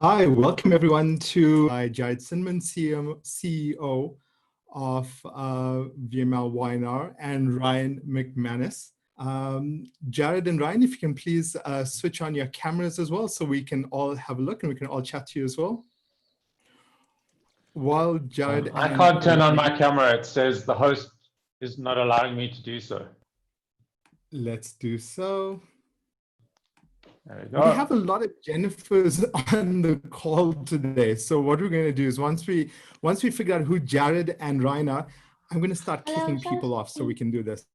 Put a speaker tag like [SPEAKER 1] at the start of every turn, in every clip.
[SPEAKER 1] Hi, welcome everyone to Jared Cinman, CEO of VMLY&R, and Ryan McManus. Jared and Ryan, if you can please switch on your cameras as well so we can all have a look and we can all chat to you as well. While Jared
[SPEAKER 2] I can't turn on my camera. It says the host is not allowing me to do so.
[SPEAKER 1] Let's do so.
[SPEAKER 2] There we go.
[SPEAKER 1] We have a lot of Jennifers on the call today. So what we're going to do is once we figure out who Jared and Ryan are, I'm going to start kicking people off so we can do this.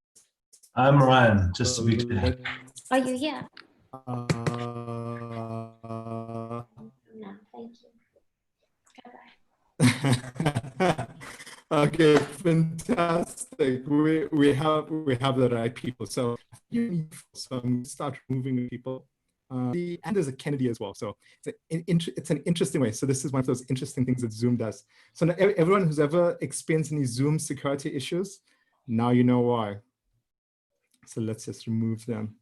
[SPEAKER 3] I'm Ryan, just to be clear.
[SPEAKER 4] Are you here?
[SPEAKER 1] No,
[SPEAKER 4] thank you.
[SPEAKER 1] Bye-bye. Okay, fantastic. We have the right people. So I'm going to start moving people. And there's a Kennedy as well. So it's an interesting way. So this is one of those interesting things that Zoom does. So now everyone who's ever experienced any Zoom security issues, now you know why. So let's just remove them.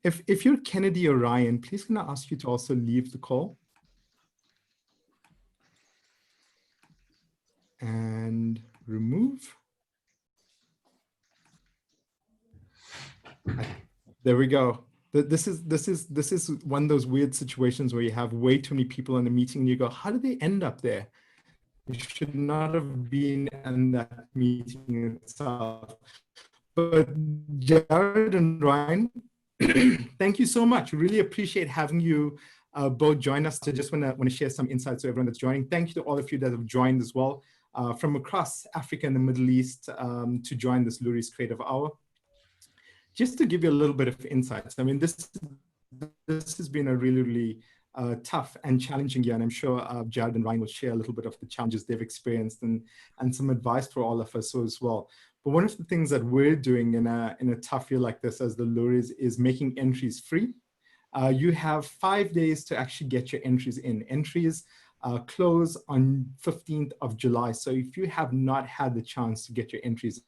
[SPEAKER 1] If you're Kennedy or Ryan, please can I ask you to also leave the call? And remove. There we go. This is one of those weird situations where you have way too many people in the meeting and you go, how did they end up there? You should not have been in that meeting itself. But Jared and Ryan, thank you so much. Really appreciate having you both join us. To just want to share some insights to everyone that's joining. Thank you to all of you that have joined as well from across Africa and the Middle East to join this Loeries Creative Hour. Just to give you a little bit of insights, I mean, this has been a really tough and challenging year, and I'm sure Jared and Ryan will share a little bit of the challenges they've experienced and some advice for all of us as well. But one of the things that we're doing in a tough year like this as the Loeries is making entries free. You have 5 days to actually get your entries in. Entries close on 15th of July. So if you have not had the chance to get your entries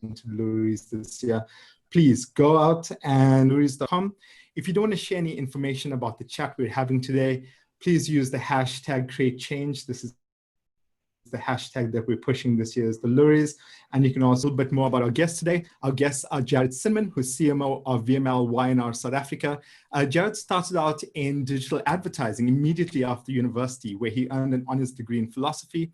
[SPEAKER 1] into Loeries this year, please go out and loeries.com. If you don't want to share any information about the chat we're having today, please use the hashtag #CreateChange. This is the hashtag that we're pushing this year is the Loeries. And you can also a little bit more about our guests today. Our guests are Jared Cinman, who's CMO of VMLY&R South Africa. Jared started out in digital advertising immediately after university, where he earned an honors degree in philosophy.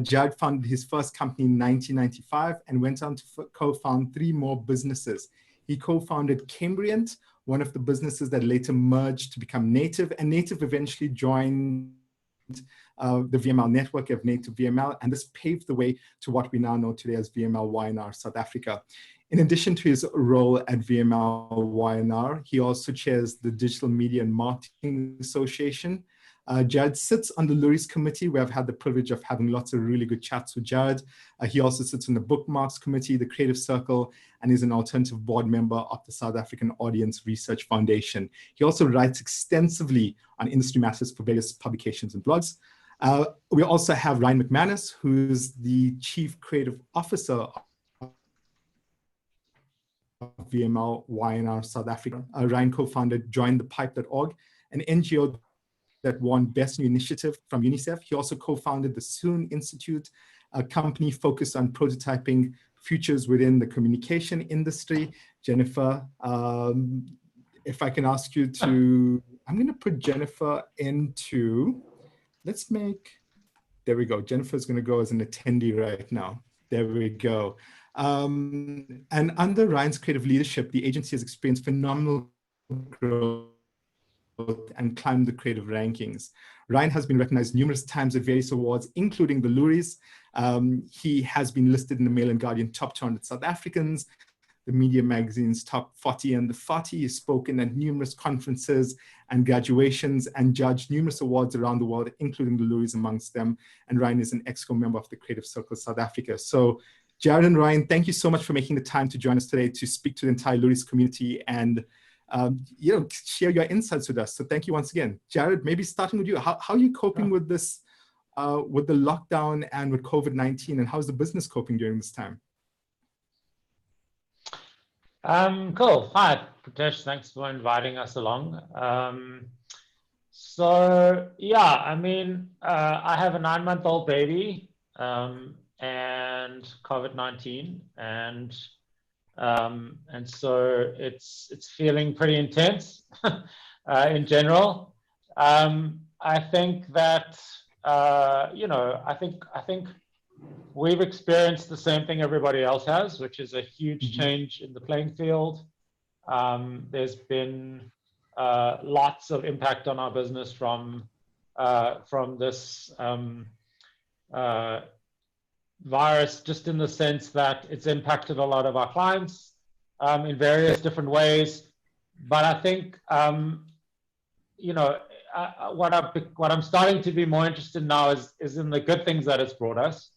[SPEAKER 1] Jared founded his first company in 1995 and went on to co-found 3 more businesses. He co-founded Cambriant, one of the businesses that later merged to become Native, and Native eventually joined the VML network of Native VML, and this paved the way to what we now know today as VMLY&R South Africa. In addition to his role at VMLY&R, he also chairs the Digital Media and Marketing Association. Jared sits on the Loeries Committee, where I've had the privilege of having lots of really good chats with Jared. He also sits on the Bookmarks Committee, the Creative Circle, and is an alternative board member of the South African Audience Research Foundation. He also writes extensively on industry matters for various publications and blogs. We also have Ryan McManus, who's the Chief Creative Officer of VMLY&R South Africa. Ryan co-founded jointhepipe.org, an NGO that won Best New Initiative from UNICEF. He also co-founded the Soon Institute, a company focused on prototyping futures within the communication industry. Jennifer, if I can ask you to, I'm going to put Jennifer into, there we go. Jennifer's going to go as an attendee right now. There we go. And under Ryan's creative leadership, the agency has experienced phenomenal growth and climbed the creative rankings. Ryan has been recognized numerous times at various awards, including the Loeries. He has been listed in the Mail and Guardian Top 200 South Africans, the Media Magazine's Top 40 and the 40. He's spoken at numerous conferences and graduations and judged numerous awards around the world, including the Loeries amongst them. And Ryan is an ExCo member of the Creative Circle South Africa. So Jared and Ryan, thank you so much for making the time to join us today to speak to the entire Loeries community and share your insights with us. So thank you once again. Jared, maybe starting with you, how are you coping with this, with the lockdown and with COVID-19, and how's the business coping during this time?
[SPEAKER 2] Cool. Hi, Preetesh. Thanks for inviting us along. So yeah, I mean, I have a 9-month-old baby, and COVID-19, and so it's feeling pretty intense in general. I think that I think we've experienced the same thing everybody else has, which is a huge change in the playing field. There's been lots of impact on our business from this virus, just in the sense that it's impacted a lot of our clients in various different ways. But I think what I'm starting to be more interested in now is in the good things that it's brought us,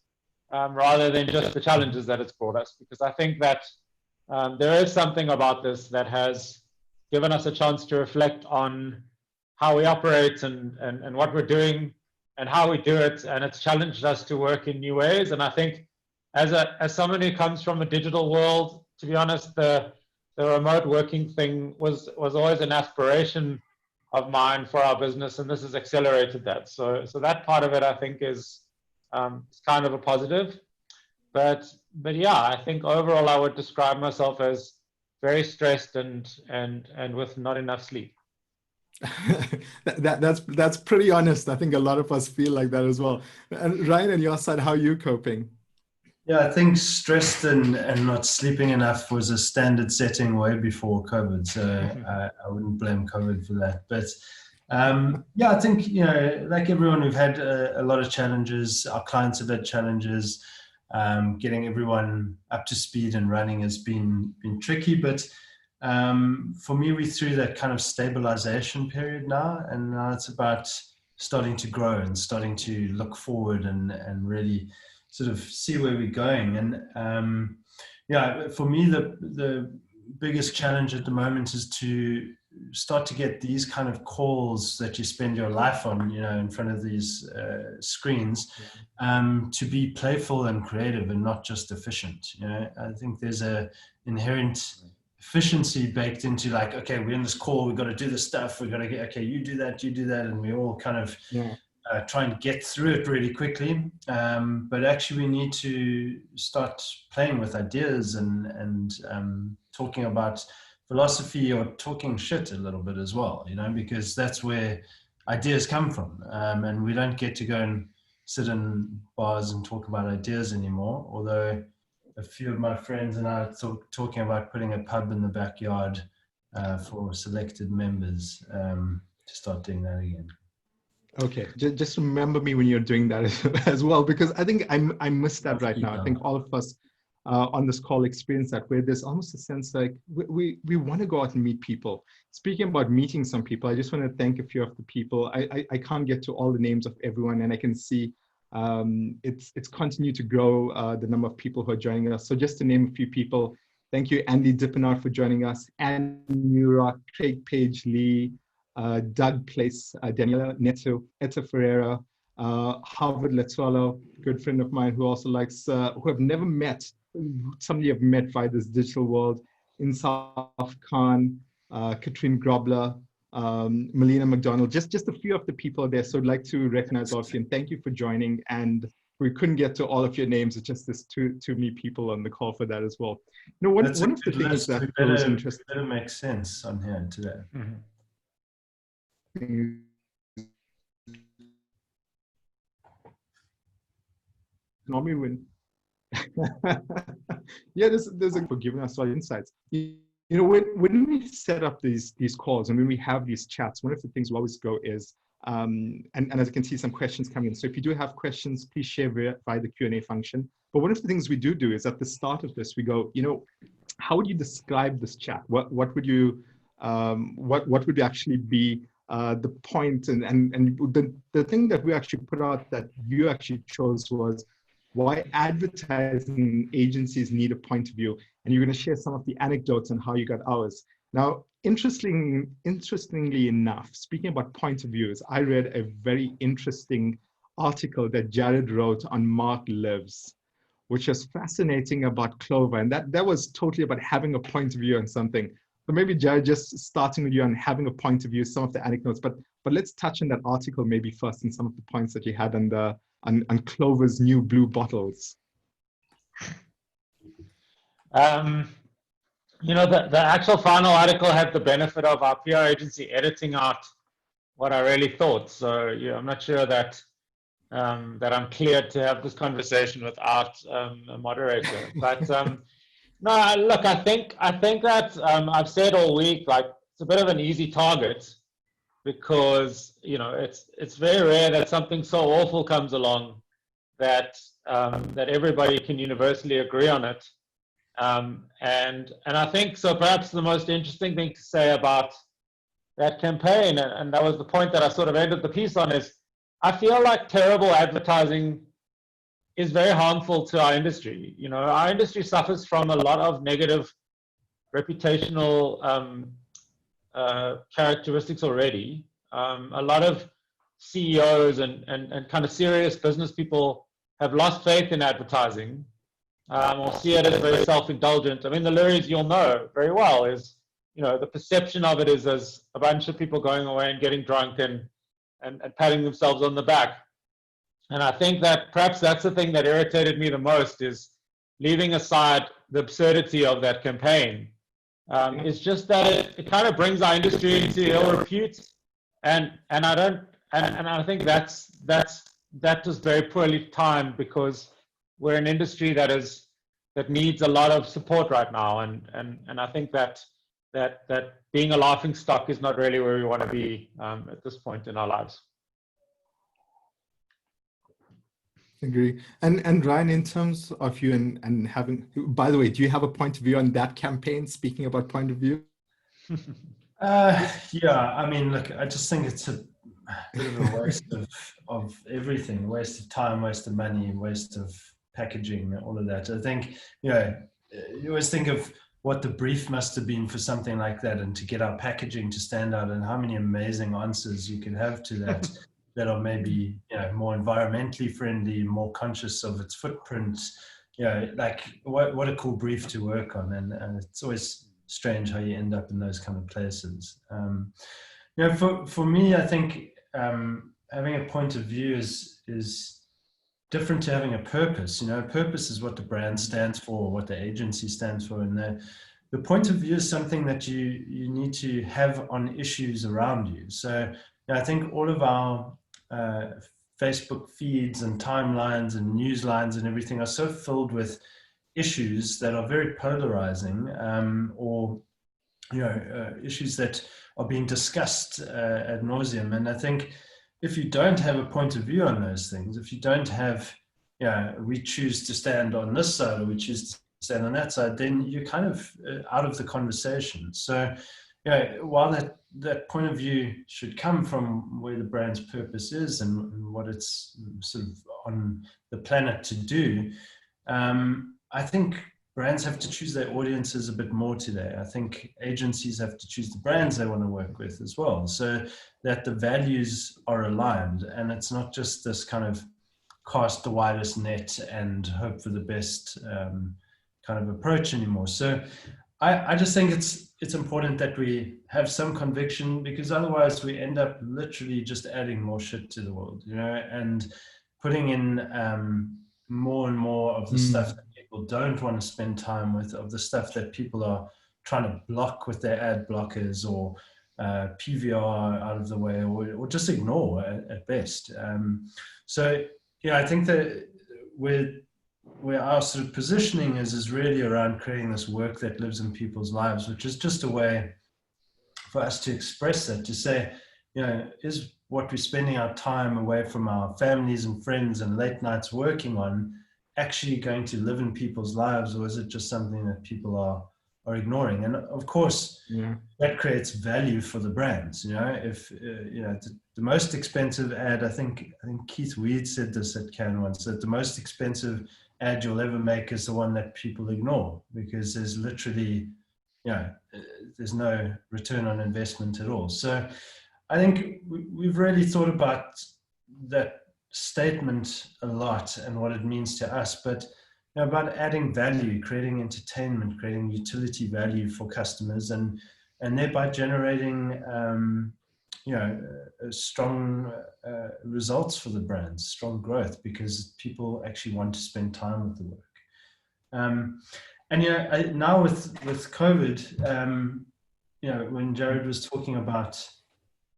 [SPEAKER 2] rather than just the challenges that it's brought us, because I think that there is something about this that has given us a chance to reflect on how we operate and what we're doing and how we do it, and it's challenged us to work in new ways. And I think as someone who comes from a digital world, to be honest, the remote working thing was always an aspiration of mine for our business, and this has accelerated that. So that part of it, I think, is kind of a positive. But yeah, I think overall I would describe myself as very stressed and with not enough sleep.
[SPEAKER 1] That's pretty honest. I think a lot of us feel like that as well. And Ryan, on your side, how are you coping?
[SPEAKER 3] Yeah, I think stressed and not sleeping enough was a standard setting way before COVID. So I wouldn't blame COVID for that. But yeah, I think, like everyone, we've had a lot of challenges. Our clients have had challenges. Getting everyone up to speed and running has been tricky. But for me, we're through that kind of stabilization period now. And now it's about starting to grow and starting to look forward and really sort of see where we're going. And yeah, for me, the biggest challenge at the moment is to start to get these kind of calls that you spend your life on, in front of these screens, to be playful and creative and not just efficient. I think there's a inherent efficiency baked into, like, okay, we're in this call, we've got to do this stuff, we've got to get, okay, you do that, and we all kind of try and get through it really quickly. But actually we need to start playing with ideas and talking about philosophy, or talking shit a little bit as well, because that's where ideas come from. And we don't get to go and sit in bars and talk about ideas anymore, although a few of my friends and I are talking about putting a pub in the backyard for selected members, to start doing that again.
[SPEAKER 1] Okay, just remember me when you're doing that as well, because I think I missed that right now. I think all of us on this call experience that, where there's almost a sense like we want to go out and meet people. Speaking about meeting some people, I just want to thank a few of the people. I can't get to all the names of everyone, and I can see it's continued to grow, the number of people who are joining us. So just to name a few people, thank you, Andy Dippenaar, for joining us, Anne Newrock, Craig Page Lee, Doug Place, Daniela Neto, Etta Ferreira, Harvard Letsualo, good friend of mine who also likes, who have never met, somebody I've met via this digital world, Insaf Khan, Katrine Grobler, Melina McDonald, just a few of the people there. So I'd like to recognize all of you and thank you for joining. And we couldn't get to all of your names. It's just this too many people on the call for that as well. One of the things that was interesting.
[SPEAKER 3] Better make sense on here today.
[SPEAKER 1] Normally when yeah, there's a for giving us all insights. When we set up these calls and when we have these chats, one of the things we always go is and as you can see, some questions coming in. So if you do have questions, please share via the Q&A function. But one of the things we do is at the start of this, we go, how would you describe this chat? What would you what would actually be the point? And the thing that we actually put out that you actually chose was why advertising agencies need a point of view. And you're going to share some of the anecdotes on how you got ours. Now, interestingly enough, speaking about point of views, I read a very interesting article that Jared wrote on Mark Lives, which was fascinating about Clover. And that was totally about having a point of view on something. So maybe Jared, just starting with you and having a point of view, some of the anecdotes, but let's touch on that article maybe first and some of the points that you had on the on Clover's new blue bottles.
[SPEAKER 2] You know, the actual final article had the benefit of our PR agency editing out what I really thought. So yeah, I'm not sure that that I'm cleared to have this conversation without a moderator. But no, look, I think that I've said all week, like, it's a bit of an easy target because, you know, it's very rare that something so awful comes along that that everybody can universally agree on it. And I think so. Perhaps the most interesting thing to say about that campaign, and that was the point that I sort of ended the piece on, is I feel like terrible advertising is very harmful to our industry. You know, our industry suffers from a lot of negative reputational characteristics already. A lot of CEOs and kind of serious business people have lost faith in advertising, or see it as very self-indulgent. I mean, the Loeries, you'll know very well, is, you know, the perception of it is as a bunch of people going away and getting drunk and patting themselves on the back. And I think that perhaps that's the thing that irritated me the most, is leaving aside the absurdity of that campaign. It's just that it kind of brings our industry into ill repute, and I think that was very poorly timed, because we're an industry that needs a lot of support right now, and I think that being a laughing stock is not really where we want to be at this point in our lives.
[SPEAKER 1] Agree. And Ryan, in terms of you and having, by the way, do you have a point of view on that campaign? Speaking about point of view.
[SPEAKER 3] Yeah, I mean, look, I just think it's a bit of a waste of everything, waste of time, waste of money, waste of packaging, all of that. I think, you know, you always think of what the brief must have been for something like that, and to get our packaging to stand out, and how many amazing answers you can have to that that are maybe, you know, more environmentally friendly, more conscious of its footprint. You know, like what a cool brief to work on, and it's always strange how you end up in those kind of places. You know, for me, I think having a point of view is different to having a purpose. You know, a purpose is what the brand stands for, what the agency stands for, and the point of view is something that you need to have on issues around you. So, you know, I think all of our Facebook feeds and timelines and news lines and everything are so filled with issues that are very polarizing, or, you know, issues that are being discussed ad nauseum. And I think if you don't have a point of view on those things, if you don't have, you know, we choose to stand on this side or we choose to stand on that side, then you're kind of out of the conversation. So, you know, while that point of view should come from where the brand's purpose is and what it's sort of on the planet to do, I think brands have to choose their audiences a bit more today. I think agencies have to choose the brands they want to work with as well, so that the values are aligned, and it's not just this kind of cast the widest net and hope for the best kind of approach anymore. So I just think it's important that we have some conviction, because otherwise we end up literally just adding more shit to the world, you know, and putting in more and more of the stuff that people don't want to spend time with, of the stuff that people are trying to block with their ad blockers, or PVR out of the way, or just ignore at best. So, yeah, I think that where our sort of positioning is really around creating this work that lives in people's lives, which is just a way for us to express that, to say, you know, is what we're spending our time away from our families and friends and late nights working on actually going to live in people's lives, or is it just something that people are ignoring? And of course, that creates value for the brands. You know, if you know, the most expensive ad, I think Keith Weed said this at Cannes once, that the most expensive ad you'll ever make is the one that people ignore, because there's literally, you know, there's no return on investment at all. So I think we've really thought about that statement a lot and what it means to us, but, you know, about adding value, creating entertainment, creating utility value for customers. And and thereby generating strong results for the brands, strong growth, because people actually want to spend time with the work. And now with COVID, when Jared was talking about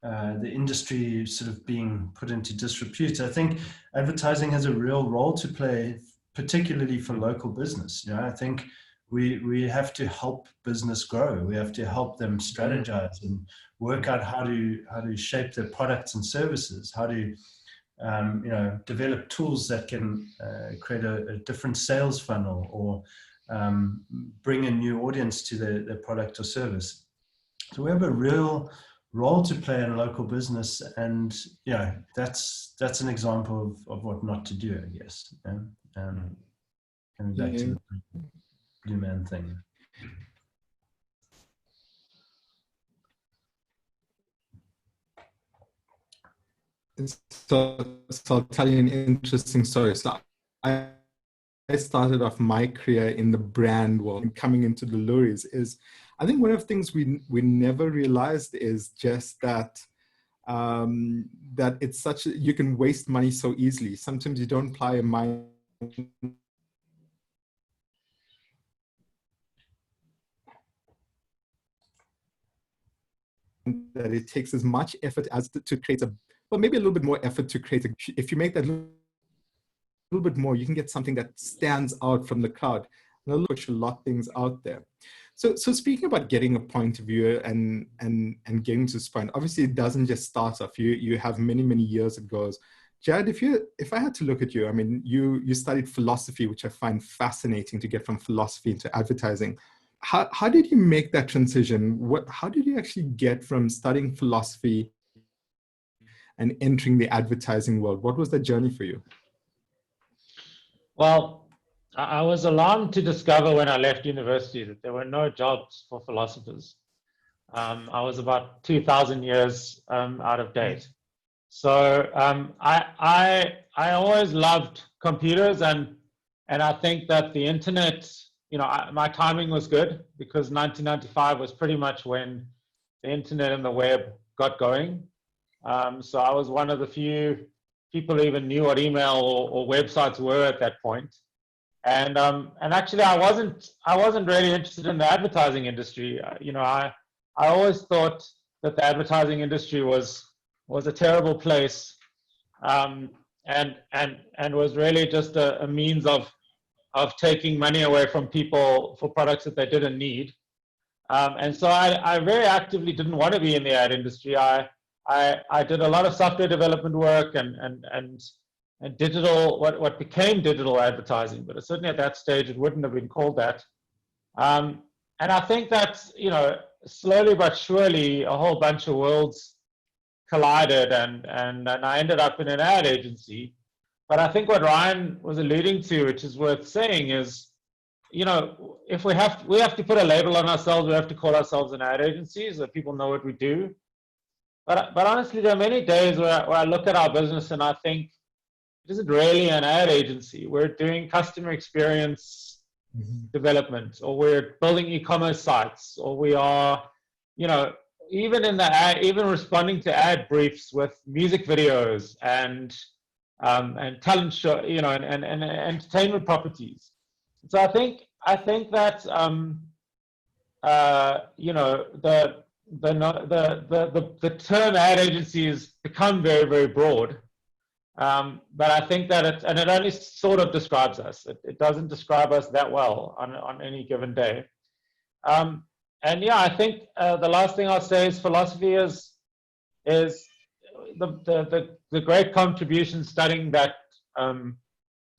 [SPEAKER 3] the industry sort of being put into disrepute, I think advertising has a real role to play, particularly for local business. I think we have to help business grow. We have to help them strategize and work out how to shape their products and services, how to develop tools that can create a different sales funnel, or bring a new audience to their product or service. So we have a real role to play in local business, and that's an example of what not to do, I guess. Coming back to the Blue Man thing.
[SPEAKER 1] So I'll tell you an interesting story. So I started off my career in the brand world, and coming into the Loeries is, I think one of the things we never realized is just that that it's you can waste money so easily. Sometimes you don't apply a mind that it takes as much effort as to create well, maybe a little bit more effort to create if you make that a little bit more, you can get something that stands out from the crowd. And it'll push a lot of things out there. So speaking about getting a point of view and getting to this point, obviously it doesn't just start off. You have many years it goes. Jared, if I had to look at you, I mean, you studied philosophy, which I find fascinating to get from philosophy into advertising. How did you make that transition? How did you actually get from studying philosophy and entering the advertising world? What was that journey for you?
[SPEAKER 2] Well, I was alarmed to discover when I left university that there were no jobs for philosophers. I was about 2,000 years out of date. So I always loved computers, and I think that the internet, my timing was good, because 1995 was pretty much when the internet and the web got going. So I was one of the few people who even knew what email or websites were at that point. And actually, I wasn't really interested in the advertising industry. I always thought that the advertising industry was a terrible place, and was really just a means of taking money away from people for products that they didn't need. And so I very actively didn't want to be in the ad industry. I did a lot of software development work and digital, what became digital advertising, but certainly at that stage it wouldn't have been called that. And I think that slowly but surely a whole bunch of worlds collided, and I ended up in an ad agency. But I think what Ryan was alluding to, which is worth saying, is if we have to put a label on ourselves, we have to call ourselves an ad agency so that people know what we do. But honestly, there are many days where I look at our business and I think it isn't really an ad agency. We're doing customer experience development, or we're building e-commerce sites, or we are, even responding to ad briefs with music videos and talent show, and entertainment properties. So I think that the term ad agency has become very, very broad, but I think that it only sort of describes us. It doesn't describe us that well on any given day. And yeah, I think the last thing I'll say is philosophy is the great contribution studying that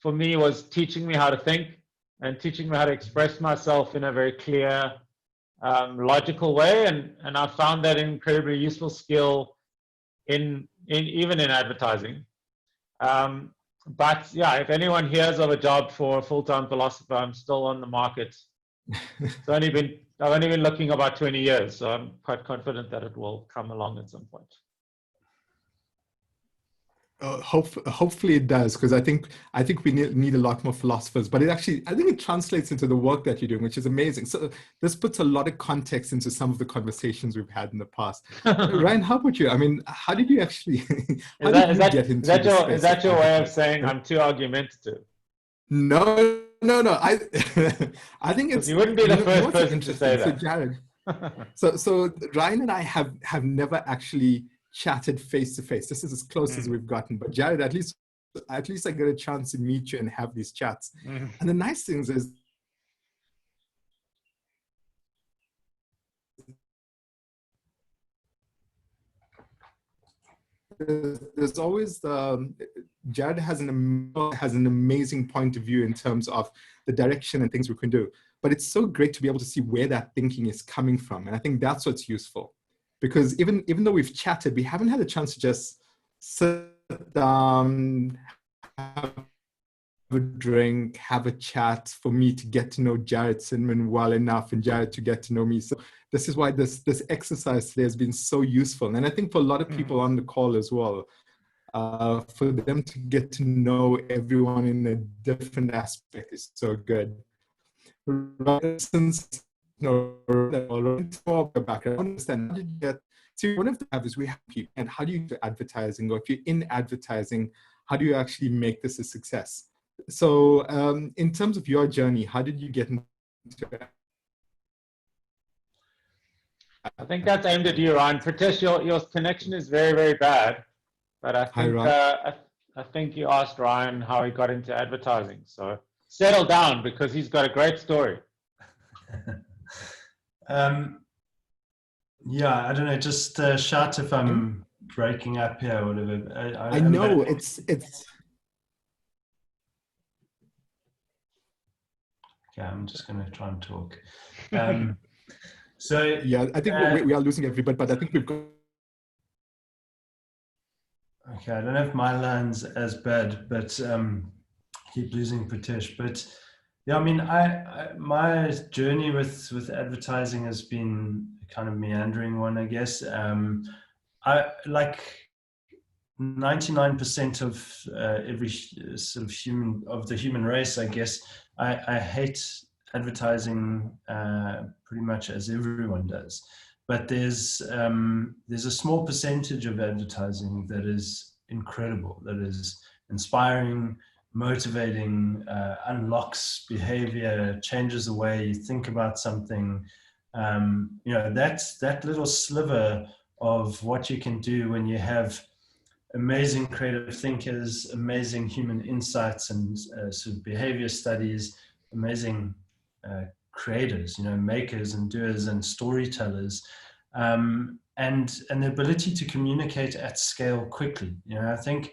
[SPEAKER 2] for me was teaching me how to think and teaching me how to express myself in a very clear, logical way, and I found that an incredibly useful skill even in advertising. But yeah, if anyone hears of a job for a full-time philosopher, I'm still on the market. I've only been looking about 20 years, so I'm quite confident that it will come along at some point.
[SPEAKER 1] Hopefully it does, because I think we need a lot more philosophers. But I think it translates into the work that you're doing, which is amazing. So this puts a lot of context into some of the conversations we've had in the past. Ryan, how about you? I mean, how did you actually? How did you get into this space?
[SPEAKER 2] Is that your way of saying I'm too argumentative?
[SPEAKER 1] No. I think it's.
[SPEAKER 2] You wouldn't be the first
[SPEAKER 1] so
[SPEAKER 2] person to say that.
[SPEAKER 1] So Jared, so Ryan and I have never actually chatted face to face. This is as close as we've gotten. But Jared, at least I get a chance to meet you and have these chats. And the nice things is there's always Jared has an amazing point of view in terms of the direction and things we can do. But it's so great to be able to see where that thinking is coming from. And I think that's what's useful. Because even though we've chatted, we haven't had a chance to just sit down, have a drink, have a chat, for me to get to know Jared Cinman well enough and Jared to get to know me. So this is why this exercise today has been so useful. And I think for a lot of people on the call as well, for them to get to know everyone in a different aspect is so good. Since background, I understand how did you get so one of the habits we have people, and how do you do advertising, or if you're in advertising, how do you actually make this a success? So in terms of your journey, how did you get into it?
[SPEAKER 2] I think that's aimed at you, Ryan. Preetesh, your connection is very, very bad. But I think you asked Ryan how he got into advertising. So settle down, because he's got a great story.
[SPEAKER 3] Yeah, I don't know. Just shout if I'm breaking up here or whatever.
[SPEAKER 1] I know it's.
[SPEAKER 3] Okay, I'm just going to try and talk. So
[SPEAKER 1] yeah, I think we are losing everybody, but I think we've got.
[SPEAKER 3] Okay, I don't know if my line's as bad, but keep losing Preetesh. But yeah, I mean, my journey with advertising has been a kind of meandering one, I guess. I like 99% of every sort of the human race, I guess. I hate advertising pretty much as everyone does. But there's a small percentage of advertising that is incredible, that is inspiring, motivating, unlocks behavior, changes the way you think about something. You know, that's that little sliver of what you can do when you have amazing creative thinkers, amazing human insights and sort of behavior studies, amazing creators, you know, makers and doers and storytellers, and the ability to communicate at scale quickly. You know, I think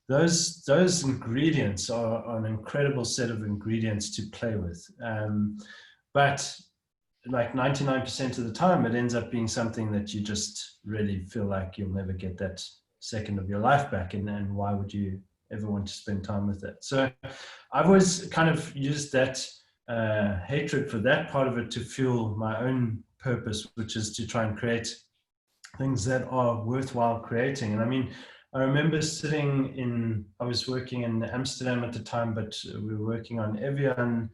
[SPEAKER 3] those ingredients are an incredible set of ingredients to play with. But like 99% of the time, it ends up being something that you just really feel like you'll never get that second of your life back. And why would you ever want to spend time with it? So I've always kind of used that hatred for that part of it to fuel my own purpose, which is to try and create things that are worthwhile creating. And I mean, I remember I was working in Amsterdam at the time, but we were working on Evian,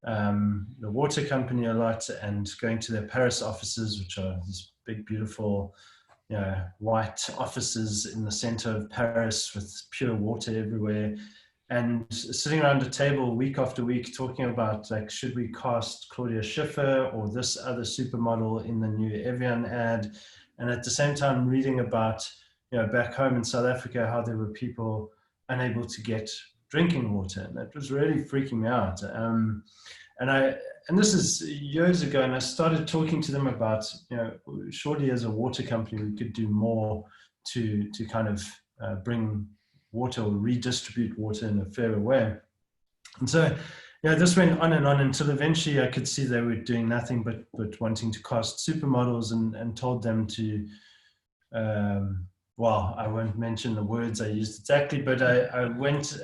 [SPEAKER 3] the water company, a lot, and going to their Paris offices, which are these big, beautiful, you know, white offices in the center of Paris with pure water everywhere. And sitting around a table week after week talking about, like, should we cast Claudia Schiffer or this other supermodel in the new Evian ad? And at the same time reading about, you know, back home in South Africa, how there were people unable to get drinking water. And that was really freaking me out. And this is years ago, and I started talking to them about, you know, surely as a water company, we could do more to kind of bring water or redistribute water in a fairer way. And so, yeah, this went on and on until eventually I could see they were doing nothing but wanting to cast supermodels, and told them to, well, I won't mention the words I used exactly, but I went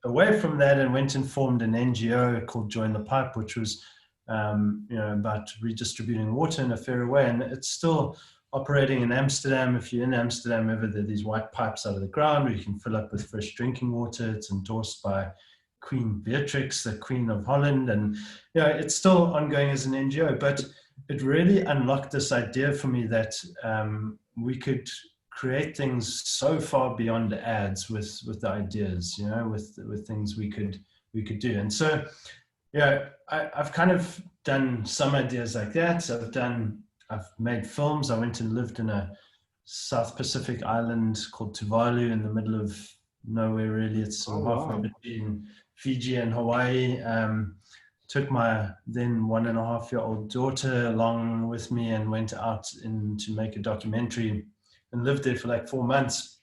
[SPEAKER 3] away from that and went and formed an NGO called Join the Pipe, which was, you know, about redistributing water in a fairer way. And it's still operating in Amsterdam. If you're in Amsterdam ever, there are these white pipes out of the ground where you can fill up with fresh drinking water. It's endorsed by Queen Beatrix, the Queen of Holland. And it's still ongoing as an NGO, but it really unlocked this idea for me that we could create things so far beyond ads with the ideas, with things we could do. And so, I've kind of done some ideas like that. I've made films. I went and lived in a South Pacific island called Tuvalu in the middle of nowhere, really. It's halfway between Fiji and Hawaii. Took my then 1.5-year-old daughter along with me and went out to make a documentary and lived there for like 4 months.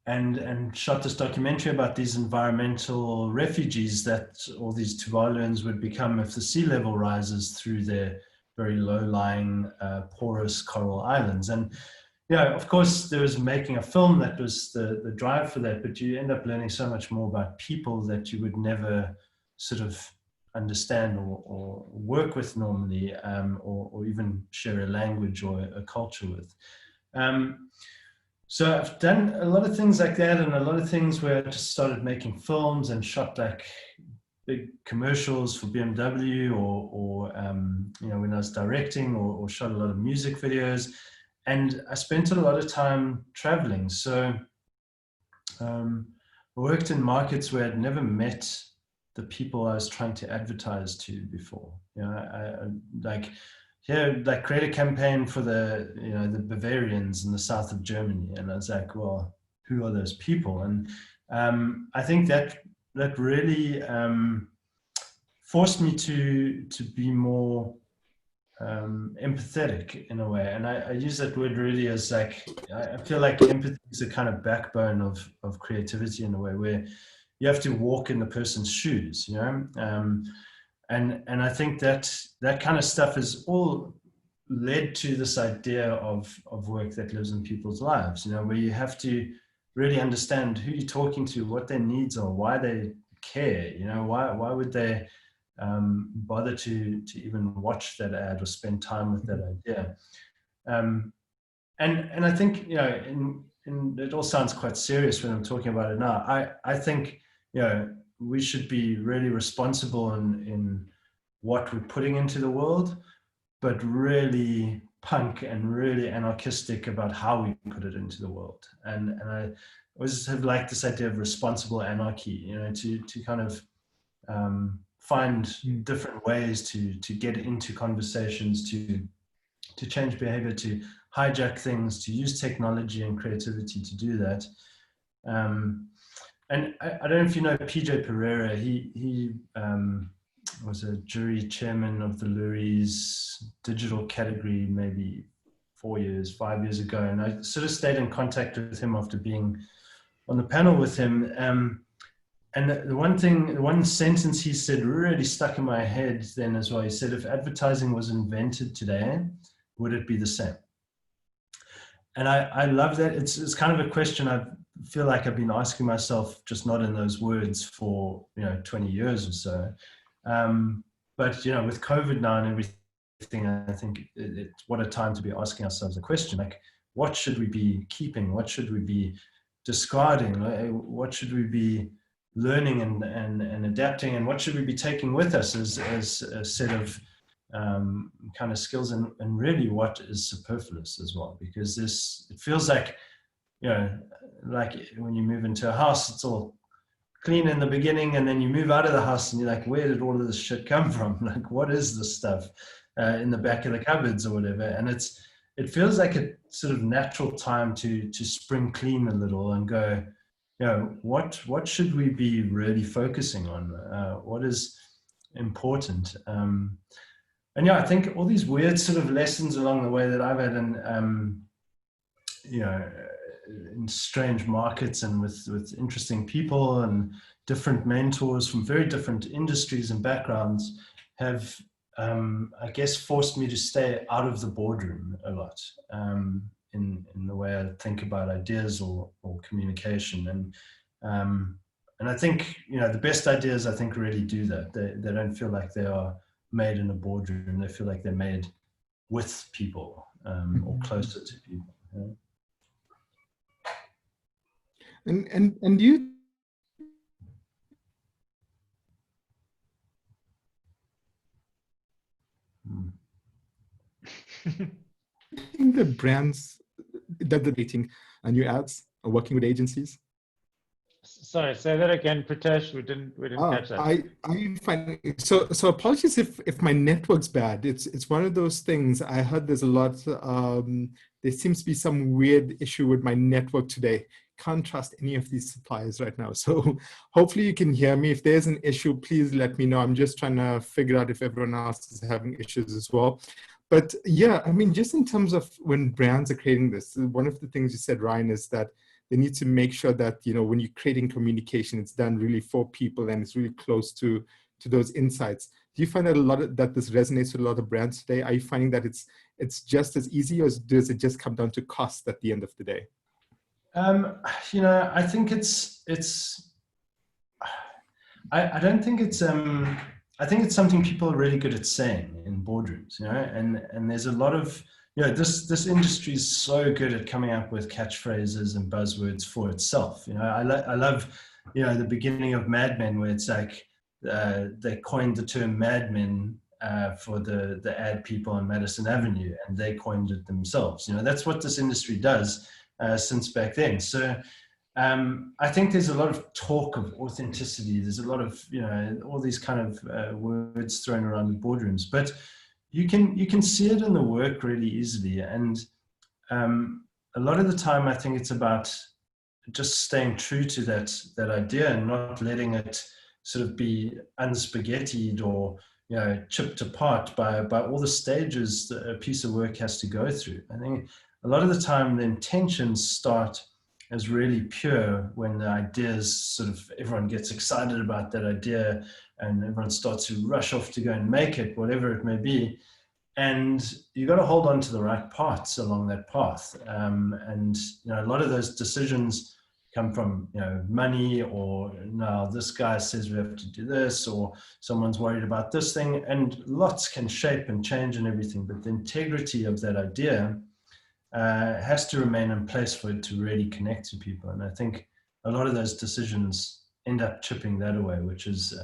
[SPEAKER 3] And shot this documentary about these environmental refugees that all these Tuvaluans would become if the sea level rises through their very low-lying, porous coral islands. And of course, there was making a film that was the drive for that, but you end up learning so much more about people that you would never sort of understand or work with normally, or even share a language or a culture with. So I've done a lot of things like that, and a lot of things where I just started making films and shot like big commercials for BMW or when I was directing, or shot a lot of music videos. And I spent a lot of time traveling. So I worked in markets where I'd never met the people I was trying to advertise to before. Like create a campaign for the Bavarians in the south of Germany, and I was like, well, who are those people? And I think that really forced me to be more empathetic in a way. And I use that word really as like, I feel like empathy is a kind of backbone of creativity in a way, where you have to walk in the person's shoes, and I think that kind of stuff is all led to this idea of work that lives in people's lives, where you have to really understand who you're talking to, what their needs are, why they care, why would they bother to even watch that ad or spend time with that idea. And I think, and it all sounds quite serious when I'm talking about it now. I think, we should be really responsible in what we're putting into the world, but really punk and really anarchistic about how we put it into the world. And I always have liked this idea of responsible anarchy, to kind of find different ways to get into conversations, to change behavior, to hijack things, to use technology and creativity to do that. And I don't know if you know PJ Pereira. He was a jury chairman of the Loeries digital category maybe 5 years ago. And I sort of stayed in contact with him after being on the panel with him. And the one sentence he said really stuck in my head then as well. He said, if advertising was invented today, would it be the same? And I love that. It's kind of a question I feel like I've been asking myself, just not in those words, for 20 years or so. But with COVID now and everything, I think it's what a time to be asking ourselves a question like, what should we be keeping? What should we be discarding? What should we be learning and adapting? And what should we be taking with us as a set of kind of skills, and really what is superfluous as well? Because it feels like, like when you move into a house, it's all clean in the beginning, and then you move out of the house and you're like, where did all of this shit come from? Like, what is this stuff in the back of the cupboards or whatever? And it feels like a sort of natural time to spring clean a little and go, what should we be really focusing on? What is important? And I think all these weird sort of lessons along the way that I've had, and in strange markets and with interesting people and different mentors from very different industries and backgrounds have, I guess, forced me to stay out of the boardroom a lot, in the way I think about ideas or communication. And I think, the best ideas, I think, really do that. They don't feel like they are made in a boardroom. They feel like they're made with people or closer to people. Yeah.
[SPEAKER 1] And do you think that brands that they're dating new ads are working with agencies?
[SPEAKER 2] Sorry, say that again, Preetesh. We didn't catch that.
[SPEAKER 1] I find so apologies if my network's bad. It's one of those things. I heard there's a lot. There seems to be some weird issue with my network today. Can't trust any of these suppliers right now. So hopefully you can hear me. If there's an issue, please let me know. I'm just trying to figure out if everyone else is having issues as well. But yeah, I mean, just in terms of when brands are creating this, one of the things you said, Ryan, is that they need to make sure that, you know, when you're creating communication, it's done really for people and it's really close to those insights. Do you find that that this resonates with a lot of brands today? Are you finding that it's just as easy, or does it just come down to cost at the end of the day?
[SPEAKER 3] You know, I think I don't think it's I think it's something people are really good at saying in boardrooms, you know, and there's a lot of, you know, this industry is so good at coming up with catchphrases and buzzwords for itself. You know, I love, you know, the beginning of Mad Men, where it's like they coined the term Mad Men for the ad people on Madison Avenue, and they coined it themselves. You know, that's what this industry does since back then. So I think there's a lot of talk of authenticity. There's a lot of, you know, all these kind of words thrown around in boardrooms, but you can see it in the work really easily. And a lot of the time, I think it's about just staying true to that idea and not letting it sort of be unspaghettied or, you know, chipped apart by all the stages that a piece of work has to go through. I think a lot of the time the intentions start as really pure when the ideas sort of, everyone gets excited about that idea and everyone starts to rush off to go and make it, whatever it may be. And you got to hold on to the right parts along that path. And, you know, a lot of those decisions come from, you know, money, or now this guy says we have to do this, or someone's worried about this thing, and lots can shape and change and everything. But the integrity of that idea has to remain in place for it to really connect to people. And I think a lot of those decisions end up chipping that away, which is,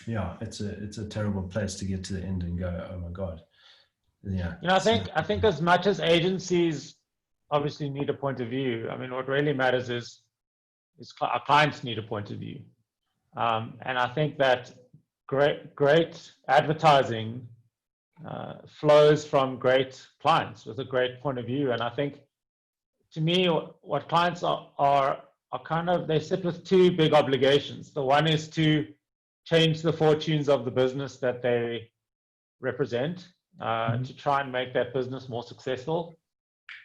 [SPEAKER 3] yeah, it's a terrible place to get to the end and go, oh my God. Yeah.
[SPEAKER 2] You know, I think as much as agencies obviously need a point of view, I mean, what really matters is our clients need a point of view. And I think that great advertising flows from great clients with a great point of view. And I think, to me, what clients are kind of, they sit with two big obligations. The one is to change the fortunes of the business that they represent, to try and make that business more successful.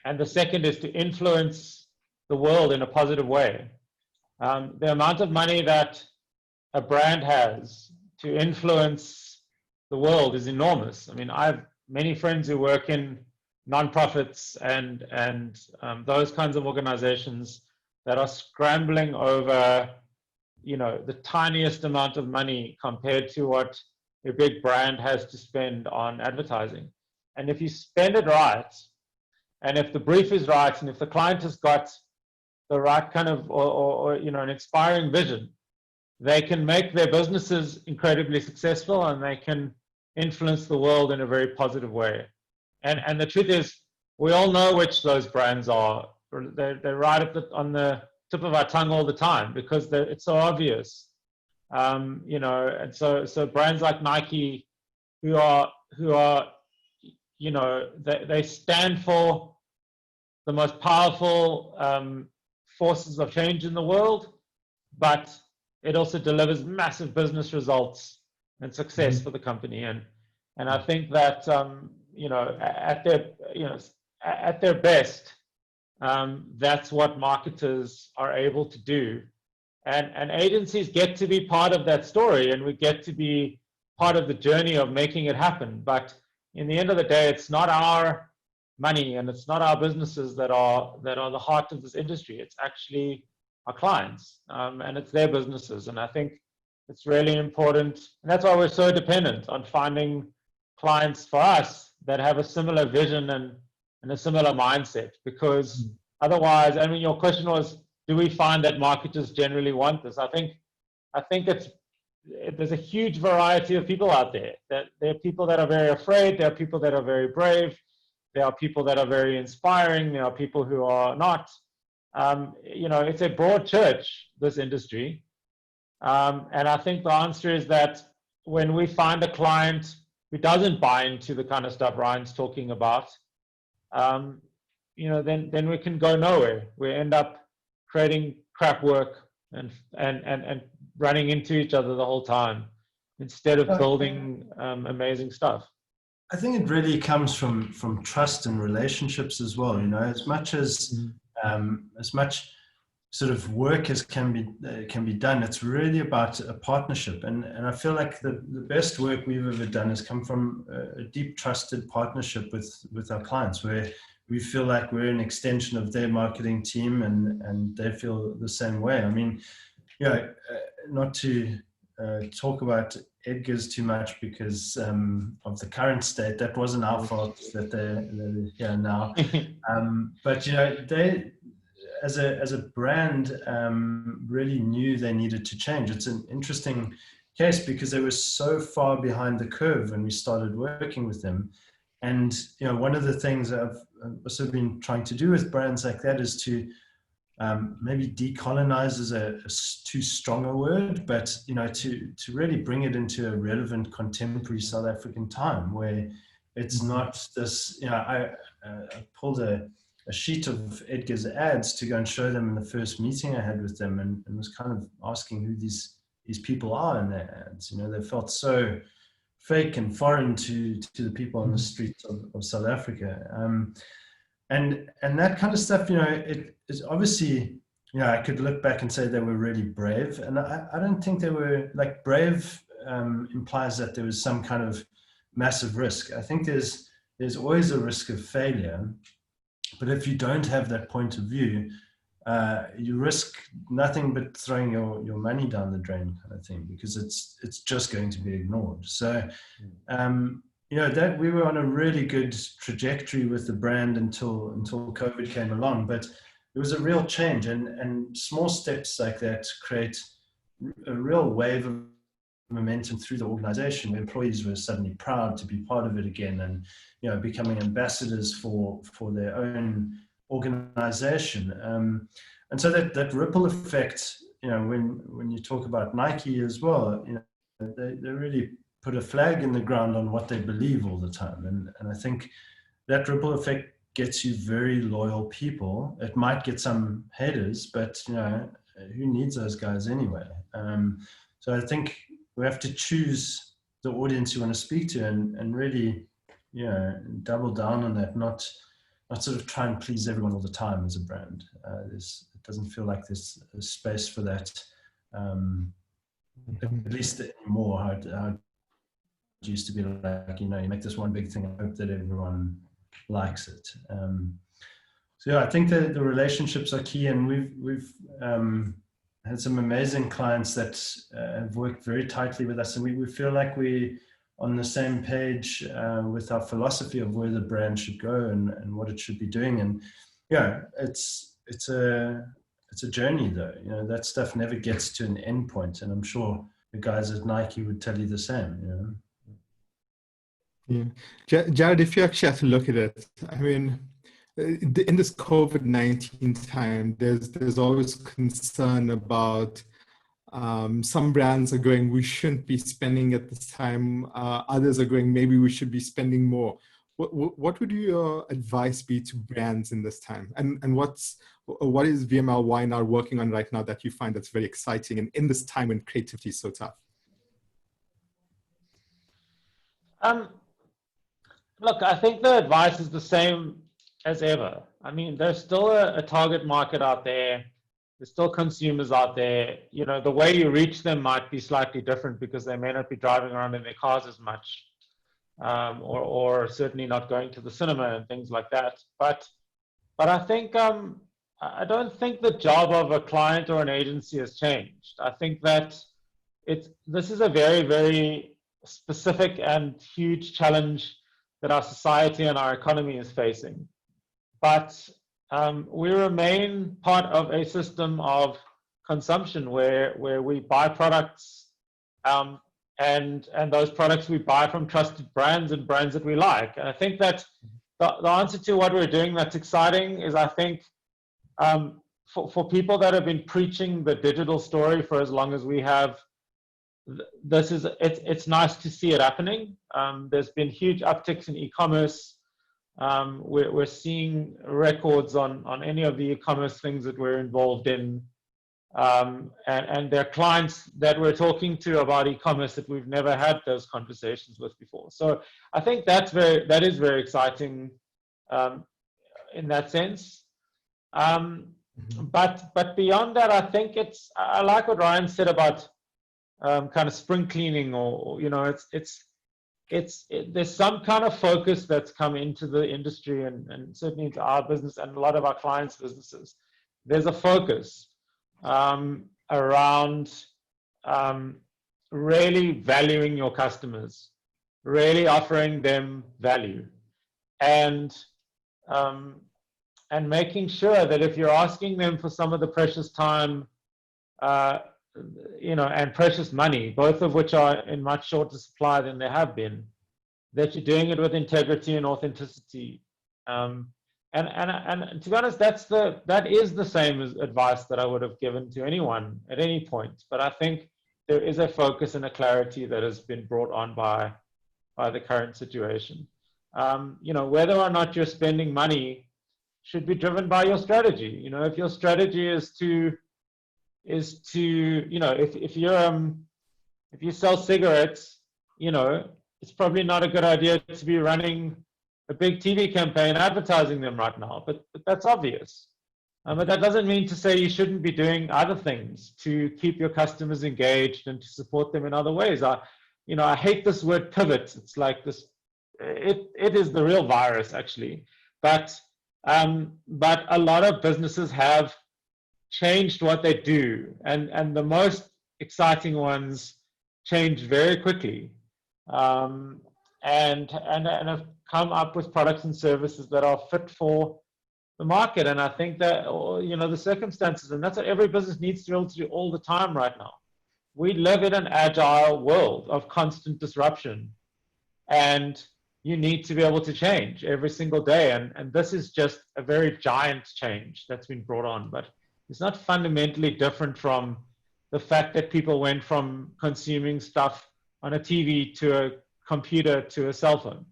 [SPEAKER 2] And the second is to influence the world in a positive way. The amount of money that a brand has to influence the world is enormous. I mean, I have many friends who work in nonprofits and those kinds of organizations that are scrambling over, you know, the tiniest amount of money compared to what a big brand has to spend on advertising. And if you spend it right, and if the brief is right, and if the client has got the right kind of, or you know, an inspiring vision, they can make their businesses incredibly successful, and they can influence the world in a very positive way. And the truth is, we all know which those brands are. They're right on the tip of our tongue all the time, because it's so obvious. You know, and so brands like Nike, who are you know, they stand for the most powerful forces of change in the world, but it also delivers massive business results and success for the company. And I think that you know, at their best, that's what marketers are able to do. And agencies get to be part of that story, and we get to be part of the journey of making it happen. But in the end of the day, it's not our money and it's not our businesses that are the heart of this industry. It's actually our clients, and it's their businesses. And I think it's really important, and that's why we're so dependent on finding clients for us that have a similar vision and a similar mindset, because otherwise, I mean, your question was, do we find that marketers generally want this? I think there's a huge variety of people out there. That there are people that are very afraid, there are people that are very brave, there are people that are very inspiring, there are people who are not. You know, it's a broad church, this industry. And I think the answer is that when we find a client who doesn't buy into the kind of stuff Ryan's talking about, you know, then we can go nowhere. We end up creating crap work and running into each other the whole time instead of building amazing stuff.
[SPEAKER 3] I think it really comes from trust and relationships as well. You know, as much sort of work as can be done, it's really about a partnership. And I feel like the best work we've ever done has come from a deep trusted partnership with our clients, where we feel like we're an extension of their marketing team, and they feel the same way. I mean, you know, not to talk about Edgar's too much because of the current state. That wasn't our fault that they're here now. But, you know, they, as a brand, really knew they needed to change. It's an interesting case because they were so far behind the curve when we started working with them. And, you know, one of the things I've also been trying to do with brands like that is to maybe decolonize is a too strong a word, but, you know, to really bring it into a relevant contemporary South African time where it's not this, you know, I pulled a sheet of Edgar's ads to go and show them in the first meeting I had with them, and was kind of asking who these people are in their ads. You know, they felt so fake and foreign to the people on the streets of South Africa. And that kind of stuff, you know, it is obviously, you know, I could look back and say they were really brave. And I don't think they were, like, brave implies that there was some kind of massive risk. I think there's always a risk of failure. But if you don't have that point of view, you risk nothing but throwing your money down the drain, kind of thing, because it's just going to be ignored. So, you know, that we were on a really good trajectory with the brand until COVID came along. But it was a real change, and small steps like that create a real wave of momentum through the organization. The employees were suddenly proud to be part of it again, and, you know, becoming ambassadors for their own organization. And so that ripple effect, you know, when you talk about Nike as well, you know, they really put a flag in the ground on what they believe all the time. And I think that ripple effect gets you very loyal people. It might get some haters, but, you know, who needs those guys anyway? So I think we have to choose the audience you want to speak to, and really, you know, double down on that, not sort of try and please everyone all the time as a brand. It doesn't feel like there's a space for that, at least anymore. How it used to be, like, you know, you make this one big thing and hope that everyone likes it. So yeah, I think that the relationships are key, and we've had some amazing clients that have worked very tightly with us, and we feel like we on the same page with our philosophy of where the brand should go and what it should be doing. And yeah, it's a journey, though. You know, that stuff never gets to an end point, and I'm sure the guys at Nike would tell you the same. You know.
[SPEAKER 1] Yeah, Jared, if you actually have to look at it, I mean, in this COVID-19 time, there's always concern about some brands are going, we shouldn't be spending at this time. Others are going, maybe we should be spending more. What would your advice be to brands in this time? And what is VMLY&R working on right now that you find that's very exciting, and in this time when creativity is so tough?
[SPEAKER 2] Look, I think the advice is the same as ever. I mean, there's still a target market out there. There's still consumers out there. You know, the way you reach them might be slightly different because they may not be driving around in their cars as much, or certainly not going to the cinema and things like that. But I think I don't think the job of a client or an agency has changed. I think that this is a very, very specific and huge challenge that our society and our economy is facing. But we remain part of a system of consumption where we buy products, and those products we buy from trusted brands and brands that we like. And I think that the answer to what we're doing that's exciting is, I think, for people that have been preaching the digital story for as long as we have, it's nice to see it happening. There's been huge upticks in e-commerce. We're seeing records on any of the e-commerce things that we're involved in. And there are clients that we're talking to about e-commerce that we've never had those conversations with before. So I think that is very exciting in that sense. But beyond that, I think I like what Ryan said about kind of spring cleaning, or there's some kind of focus that's come into the industry, and certainly into our business and a lot of our clients' businesses. There's a focus around really valuing your customers, really offering them value, and making sure that if you're asking them for some of the precious time, and precious money, both of which are in much shorter supply than they have been, that you're doing it with integrity and authenticity. And to be honest, that is the same as advice that I would have given to anyone at any point. But I think there is a focus and a clarity that has been brought on by the current situation. Whether or not you're spending money should be driven by your strategy. If your strategy is to if you sell cigarettes, it's probably not a good idea to be running a big TV campaign advertising them right now, but that's obvious. But that doesn't mean to say you shouldn't be doing other things to keep your customers engaged and to support them in other ways. I hate this word pivot. It's like this, it is the real virus, actually. But a lot of businesses have changed what they do, and the most exciting ones change very quickly, and have come up with products and services that are fit for the market. And I think that the circumstances, and that's what every business needs to be able to do all the time right now. We live in an agile world of constant disruption, and you need to be able to change every single day. And this is just a very giant change that's been brought on, but it's not fundamentally different from the fact that people went from consuming stuff on a TV to a computer to a cell phone.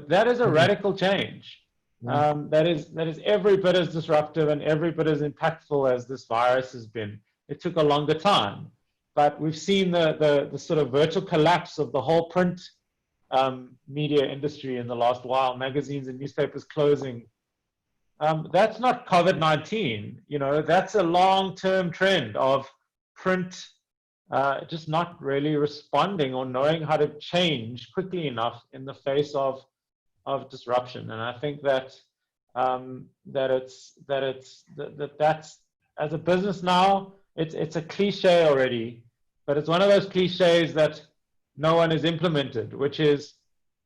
[SPEAKER 2] That is a radical change. That is every bit as disruptive and every bit as impactful as this virus has been. It took a longer time, but we've seen the sort of virtual collapse of the whole print media industry in the last while, magazines and newspapers closing. That's not COVID-19, that's a long-term trend of print just not really responding or knowing how to change quickly enough in the face of disruption. And I think that's as a business now, it's a cliche already, but it's one of those cliches that no one has implemented, which is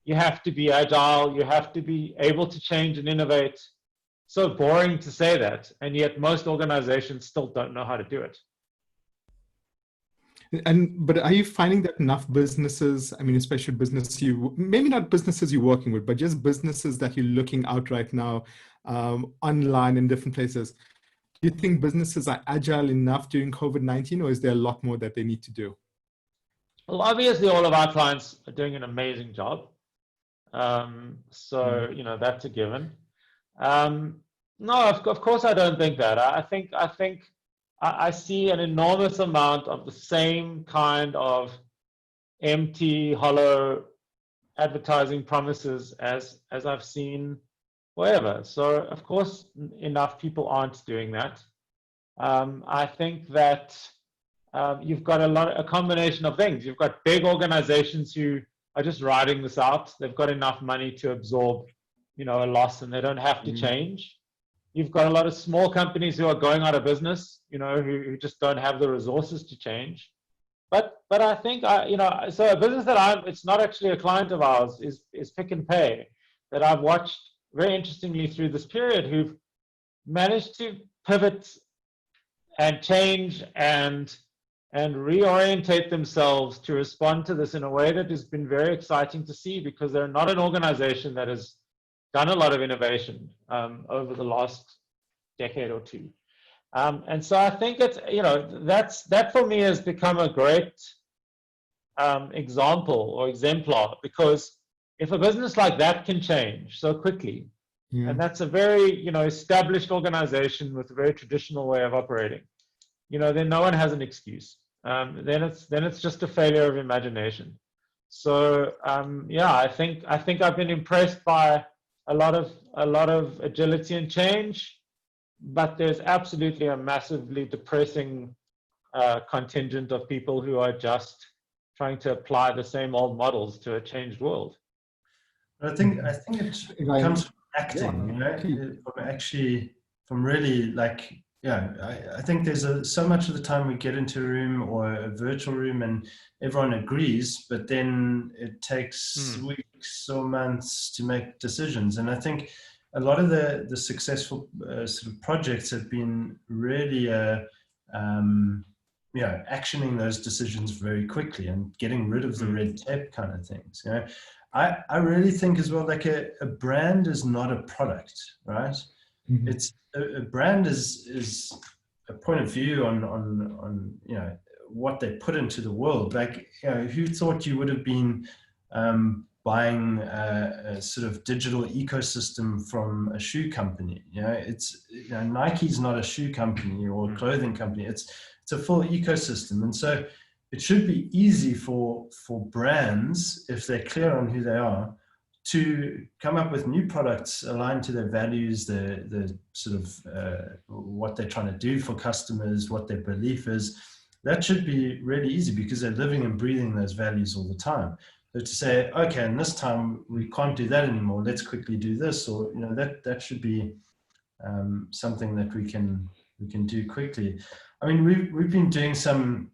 [SPEAKER 2] you have to be agile, you have to be able to change and innovate. So boring to say that, and yet most organizations still don't know how to do it.
[SPEAKER 1] But are you finding that enough businesses, especially maybe not businesses you're working with, but just businesses that you're looking out right now, online in different places, do you think businesses are agile enough during COVID-19, or is there a lot more that they need to do?
[SPEAKER 2] Well, obviously all of our clients are doing an amazing job. That's a given. No, of course I don't think that. I think I see an enormous amount of the same kind of empty, hollow advertising promises as I've seen forever. So of course enough people aren't doing that. I think that you've got a combination of things. You've got big organizations who are just riding this out. They've got enough money to absorb, a loss, and they don't have to change. You've got a lot of small companies who are going out of business, who just don't have the resources to change. But I think, so a business that it's not actually a client of ours is Pick n Pay. I've watched very interestingly through this period who've managed to pivot and change and reorientate themselves to respond to this in a way that has been very exciting to see, because they're not an organization that has done a lot of innovation over the last decade or two. And so I think it's, that for me has become a great example or exemplar, because if a business like that can change so quickly, and that's a very, established organization with a very traditional way of operating, then no one has an excuse. Then it's just a failure of imagination. So I think I've been impressed by a lot of agility and change, but there's absolutely a massively depressing contingent of people who are just trying to apply the same old models to a changed world.
[SPEAKER 3] I think it comes from acting, from really like, I think there's so much of the time we get into a room or a virtual room and everyone agrees, but then it takes weeks or months to make decisions. And I think a lot of the successful sort of projects have been really, actioning those decisions very quickly and getting rid of the red tape kind of things. I really think as well, like a brand is not a product, right? It's a brand is a point of view on what they put into the world. Like, who thought you would have been buying a sort of digital ecosystem from a shoe company? It's Nike's not a shoe company or a clothing company. It's a full ecosystem, and so it should be easy for brands, if they're clear on who they are, to come up with new products aligned to their values, the sort of what they're trying to do for customers, what their belief is. That should be really easy because they're living and breathing those values all the time. So to say, okay, and this time we can't do that anymore, let's quickly do this, or that should be something that we can do quickly. I mean, we've been doing some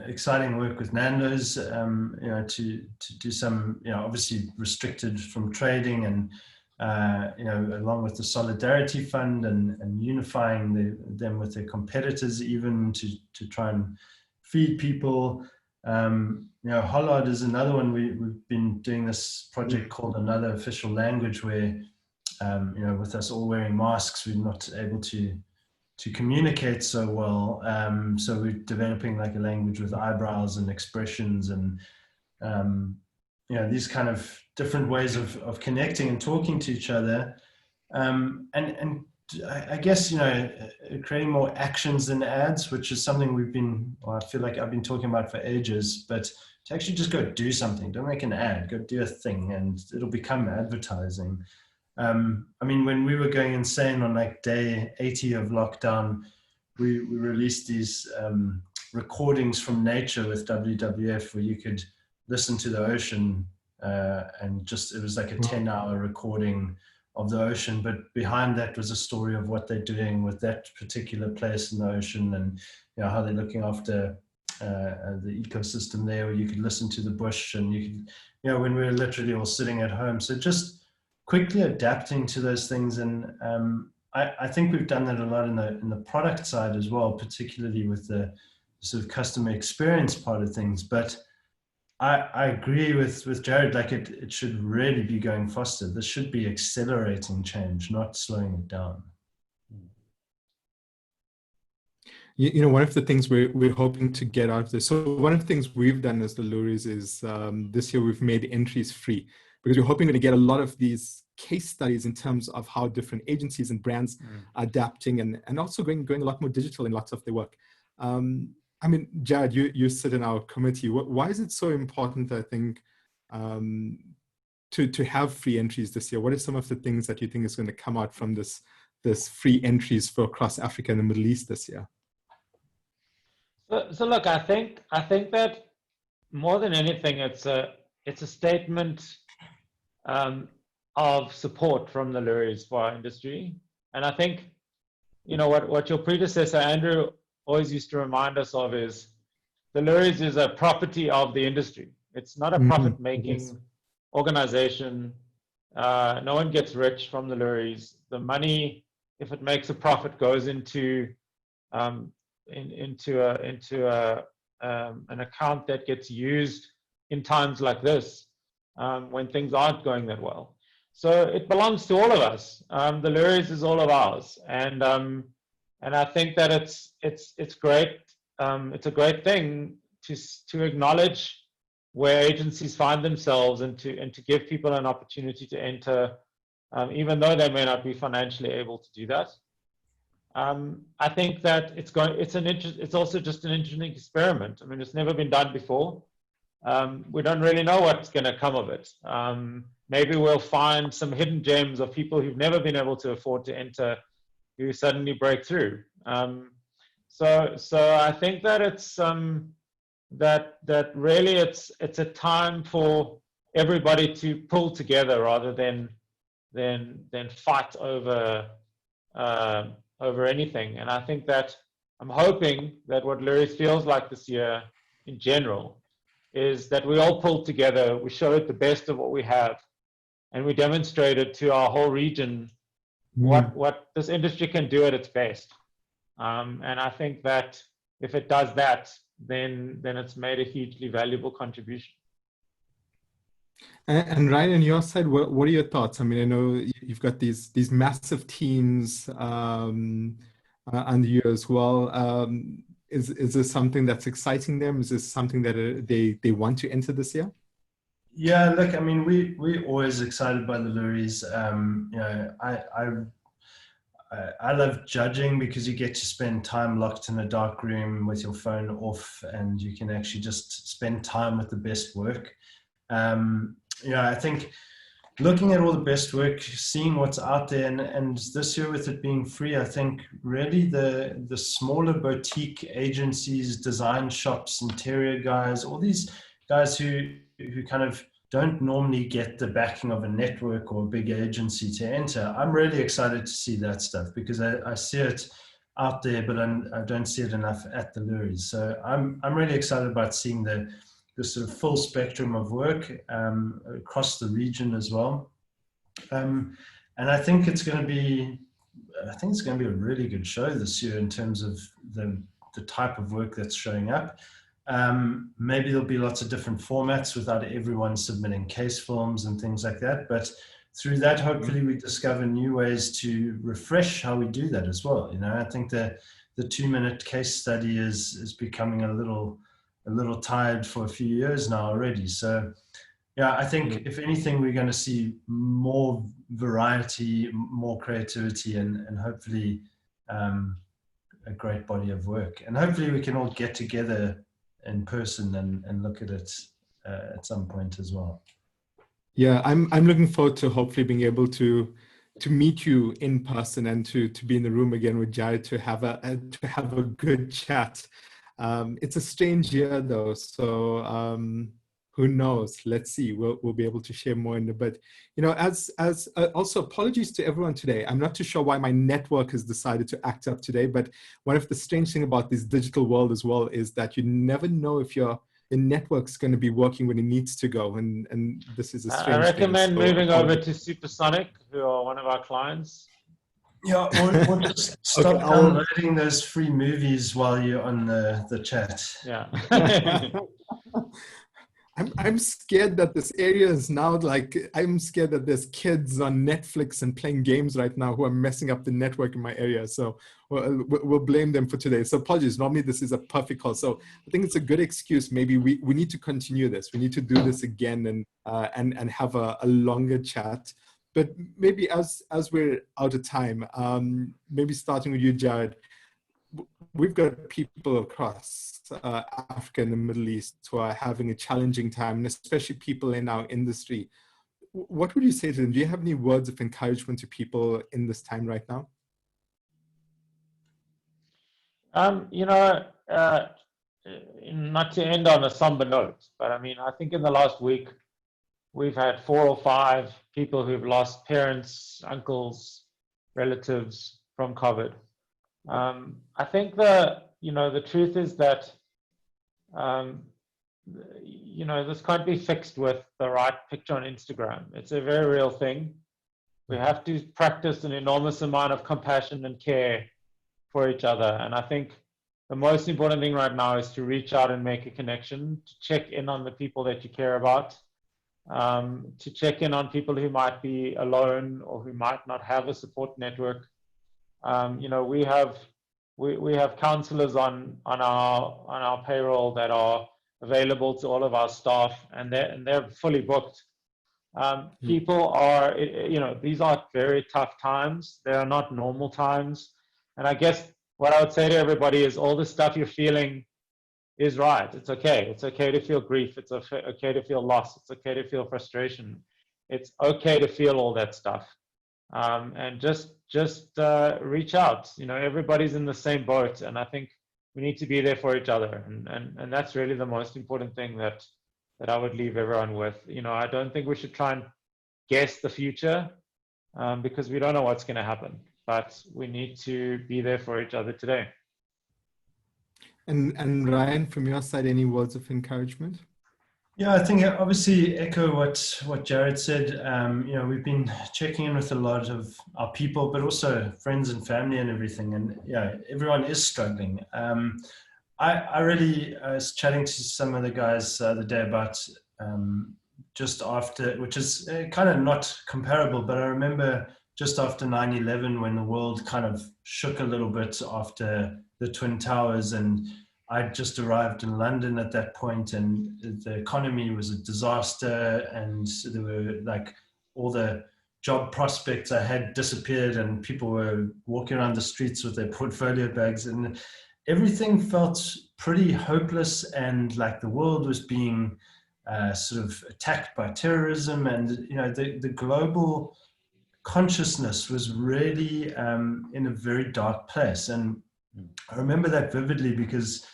[SPEAKER 3] exciting work with Nando's, to do some, obviously restricted from trading, and along with the Solidarity Fund and unifying them with their competitors, even to try and feed people. Hollard is another one. We've been doing this project called Another Official Language, where with us all wearing masks, we're not able to communicate so well. So we're developing like a language with eyebrows and expressions and, these kind of different ways of connecting and talking to each other. And I guess, creating more actions than ads, which is something I feel like I've been talking about for ages, but to actually just go do something, don't make an ad, go do a thing, and it'll become advertising. I mean, when we were going insane on like day 80 of lockdown, we released these recordings from nature with WWF, where you could listen to the ocean, and it was like a 10-hour recording of the ocean, but behind that was a story of what they're doing with that particular place in the ocean, and how they're looking after the ecosystem there. Or you could listen to the bush, and you could, when we were literally all sitting at home. So just quickly adapting to those things. And I think we've done that a lot in the product side as well, particularly with the sort of customer experience part of things. But I agree with Jared, like it should really be going faster. This should be accelerating change, not slowing it down.
[SPEAKER 1] One of the things we're hoping to get out of this, so one of the things we've done as the Loeries is this year we've made entries free, because we're hoping to get a lot of these case studies in terms of how different agencies and brands are adapting and also going a lot more digital in lots of their work. I mean, Jared, you sit in our committee. Why is it so important, I think, to have free entries this year? What are some of the things that you think is going to come out from this free entries for across Africa and the Middle East this year?
[SPEAKER 2] So look, I think that more than anything, it's a statement of support from the Loeries for our industry. And I think, what your predecessor, Andrew, always used to remind us of is the Loeries is a property of the industry. It's not a profit-making organization. No one gets rich from the Loeries. The money, if it makes a profit, goes into an account that gets used in times like this, when things aren't going that well. So it belongs to all of us. The Loeries is all of ours, and I think that it's great. It's a great thing to acknowledge where agencies find themselves, and to give people an opportunity to enter, even though they may not be financially able to do that. I think that it's also just an interesting experiment. I mean, it's never been done before. We don't really know what's going to come of it. Maybe we'll find some hidden gems of people who've never been able to afford to enter, who suddenly break through. So I think that it's that really it's a time for everybody to pull together rather than fight over anything. And I think that I'm hoping that what Loeries feels like this year in general is that we all pulled together, we showed the best of what we have, and we demonstrated to our whole region what this industry can do at its best. And I think that if it does that, then it's made a hugely valuable contribution.
[SPEAKER 1] And Ryan, on your side, what are your thoughts? I mean, I know you've got these massive teams under you as well. Is this something that's exciting them? Is this something that they want to enter this year?
[SPEAKER 3] Yeah, look, I mean, we're always excited by the Loeries. You know, I love judging because you get to spend time locked in a dark room with your phone off, and you can actually just spend time with the best work. You know, I think looking at all the best work, seeing what's out there, and this year with it being free, I think really the smaller boutique agencies, design shops, interior guys, all these guys who kind of don't normally get the backing of a network or a big agency to enter. I'm really excited to see that stuff because I see it out there, but I don't see it enough at the Loeries. So I'm really excited about seeing the sort of full spectrum of work across the region as well. And I think it's going to be a really good show this year in terms of the type of work that's showing up. Maybe there'll be lots of different formats without everyone submitting case films and things like that. But through that, hopefully we discover new ways to refresh how we do that as well. You know, I think the 2-minute case study is becoming a little tired for a few years now already. So yeah, I think if anything, we're going to see more variety, more creativity, and hopefully a great body of work. And hopefully we can all get together in person and look at it at some point as well.
[SPEAKER 1] Yeah, I'm looking forward to hopefully being able to meet you in person and to be in the room again with Jared to have a good chat. It's a strange year though, so who knows? Let's see. We'll be able to share more in the. But you know, as also apologies to everyone today. I'm not too sure why my network has decided to act up today. But one of the strange thing about this digital world as well is that you never know if your network's going to be working when it needs to go, and this is a strange
[SPEAKER 2] I recommend
[SPEAKER 1] thing. So,
[SPEAKER 2] moving over to Supersonic, who are one of our clients.
[SPEAKER 3] Yeah, or just stop downloading those free movies while you're on the chat.
[SPEAKER 2] Yeah.
[SPEAKER 1] I'm scared that this area is now I'm scared that there's kids on Netflix and playing games right now who are messing up the network in my area. So we'll blame them for today. So apologies. Normally this is a perfect call. So I think it's a good excuse. Maybe we need to continue this. We need to do this again and have a longer chat. But maybe as we're out of time, maybe starting with you, Jared, we've got people across Africa and the Middle East who are having a challenging time, and especially people in our industry. What would you say to them? Do you have any words of encouragement to people in this time right now?
[SPEAKER 2] You know, not to end on a somber note, but I mean, I think in the last week, we've had 4 or 5 people who've lost parents, uncles, relatives from COVID. I think the truth is that you know, this can't be fixed with the right picture on Instagram. It's a very real thing. We have to practice an enormous amount of compassion and care for each other. And I think the most important thing right now is to reach out and make a connection, to check in on the people that you care about, to check in on people who might be alone or who might not have a support network. You know, we have counselors on our payroll that are available to all of our staff, and they're fully booked. People are, you know, these are very tough times. They are not normal times. And I guess what I would say to everybody is all the stuff you're feeling is right. It's okay. It's okay to feel grief. It's okay to feel loss. It's okay to feel frustration. It's okay to feel all that stuff. And just reach out. You know, everybody's in the same boat, and I think we need to be there for each other. And that's really the most important thing that I would leave everyone with. You know, I don't think we should try and guess the future, because we don't know what's going to happen, but we need to be there for each other today.
[SPEAKER 1] And Ryan, from your side, any words of encouragement?
[SPEAKER 3] Yeah, I think obviously echo what Jared said. You know, we've been checking in with a lot of our people, but also friends and family and everything. And yeah, everyone is struggling. I really was chatting to some of the guys the other day about just after, which is kind of not comparable, but I remember just after 9/11 when the world kind of shook a little bit after the Twin Towers, and I'd just arrived in London at that point, and the economy was a disaster, and there were like all the job prospects I had disappeared, and people were walking around the streets with their portfolio bags, and everything felt pretty hopeless, and like the world was being sort of attacked by terrorism, and you know, the global consciousness was really in a very dark place. And I remember that vividly because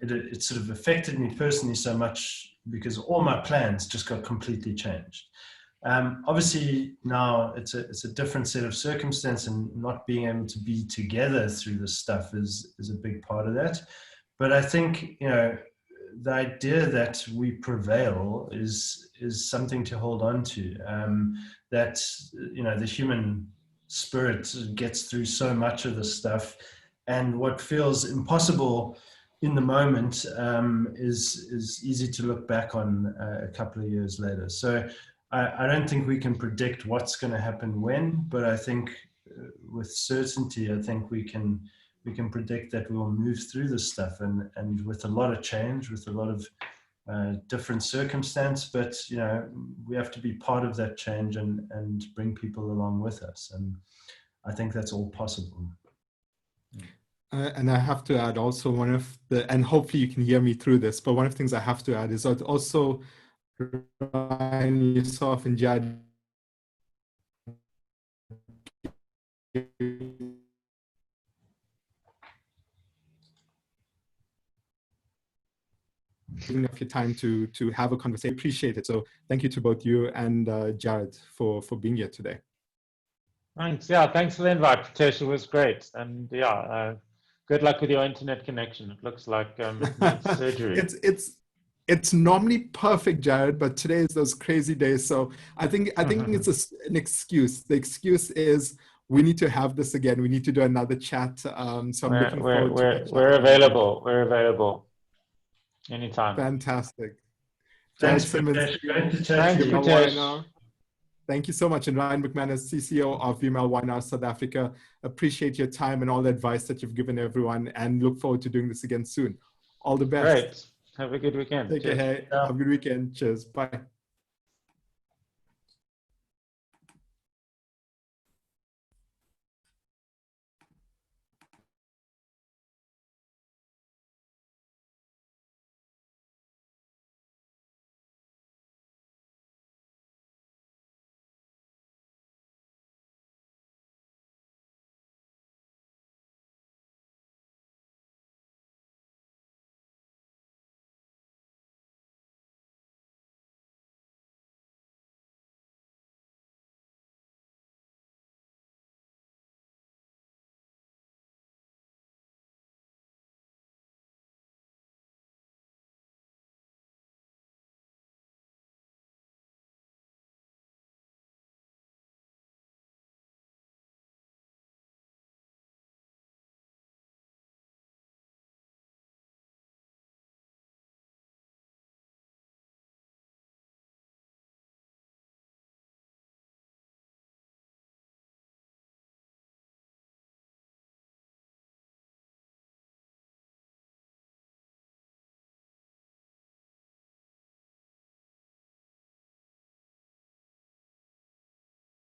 [SPEAKER 3] it sort of affected me personally so much, because all my plans just got completely changed. Obviously now it's a different set of circumstance, and not being able to be together through this stuff is a big part of that. But I think, you know, the idea that we prevail is something to hold on to, that, you know, the human spirit gets through so much of this stuff, and what feels impossible in the moment is easy to look back on a couple of years later. So I don't think we can predict what's going to happen when, but I think with certainty, I think we can predict that we'll move through this stuff, and with a lot of change, with a lot of different circumstance, but you know, we have to be part of that change and bring people along with us, and I think that's all possible.
[SPEAKER 1] And I have to add also and hopefully you can hear me through this, but one of the things I have to add is that also Ryan, yourself and Jad, giving up your time to have a conversation. Appreciate it. So thank you to both you and Jared for being here today. Thanks.
[SPEAKER 2] Yeah, thanks for the invite, Preetesh. It was great. And yeah, good luck with your internet connection. It looks like it needs surgery.
[SPEAKER 1] It's normally perfect, Jared, but today is those crazy days. So I think it's an excuse. The excuse is we need to have this again. We need to do another chat. So I'm looking forward to that.
[SPEAKER 2] We're available. We're available anytime.
[SPEAKER 1] Fantastic.
[SPEAKER 3] Thanks, Preetesh. Great to chat to you.
[SPEAKER 2] Preetesh.
[SPEAKER 1] Thank you so much. And Ryan McManus, CCO of VMLY&R South Africa. Appreciate your time and all the advice that you've given everyone, and look forward to doing this again soon. All the best.
[SPEAKER 2] Great. Have a good weekend.
[SPEAKER 1] Take care. Have a good weekend. Cheers. Bye.